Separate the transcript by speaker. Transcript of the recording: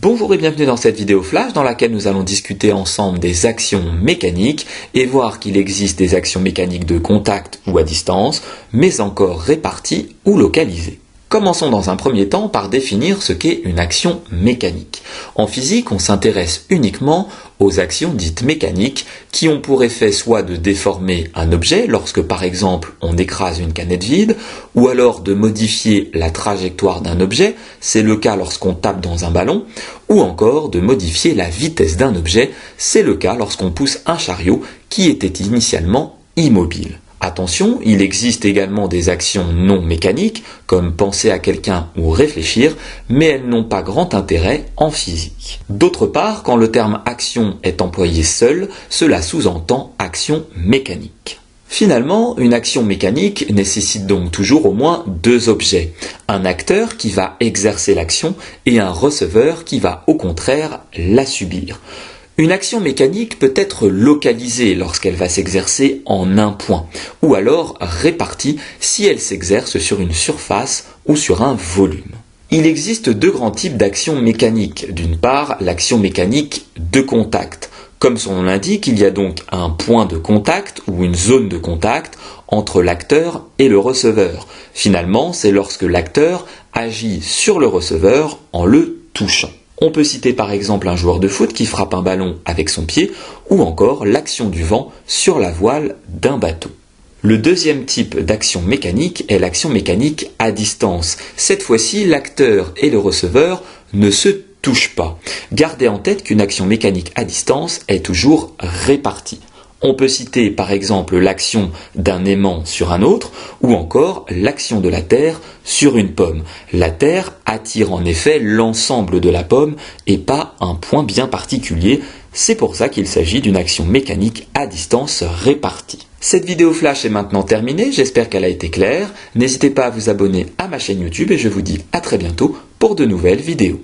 Speaker 1: Bonjour et bienvenue dans cette vidéo flash dans laquelle nous allons discuter ensemble des actions mécaniques et voir qu'il existe des actions mécaniques de contact ou à distance, mais encore réparties ou localisées. Commençons dans un premier temps par définir ce qu'est une action mécanique. En physique, on s'intéresse uniquement aux actions dites mécaniques qui ont pour effet soit de déformer un objet lorsque par exemple on écrase une canette vide, ou alors de modifier la trajectoire d'un objet, c'est le cas lorsqu'on tape dans un ballon, ou encore de modifier la vitesse d'un objet, c'est le cas lorsqu'on pousse un chariot qui était initialement immobile. Attention, il existe également des actions non mécaniques, comme penser à quelqu'un ou réfléchir, mais elles n'ont pas grand intérêt en physique. D'autre part, quand le terme action est employé seul, cela sous-entend action mécanique. Finalement, une action mécanique nécessite donc toujours au moins deux objets. Un acteur qui va exercer l'action et un receveur qui va au contraire la subir. Une action mécanique peut être localisée lorsqu'elle va s'exercer en un point, ou alors répartie si elle s'exerce sur une surface ou sur un volume. Il existe deux grands types d'actions mécaniques. D'une part, l'action mécanique de contact. Comme son nom l'indique, il y a donc un point de contact ou une zone de contact entre l'acteur et le receveur. Finalement, c'est lorsque l'acteur agit sur le receveur en le touchant. On peut citer par exemple un joueur de foot qui frappe un ballon avec son pied ou encore l'action du vent sur la voile d'un bateau. Le deuxième type d'action mécanique est l'action mécanique à distance. Cette fois-ci, l'acteur et le receveur ne se touchent pas. Gardez en tête qu'une action mécanique à distance est toujours répartie. On peut citer par exemple l'action d'un aimant sur un autre ou encore l'action de la Terre sur une pomme. La Terre attire en effet l'ensemble de la pomme et pas un point bien particulier. C'est pour ça qu'il s'agit d'une action mécanique à distance répartie. Cette vidéo flash est maintenant terminée, j'espère qu'elle a été claire. N'hésitez pas à vous abonner à ma chaîne YouTube et je vous dis à très bientôt pour de nouvelles vidéos.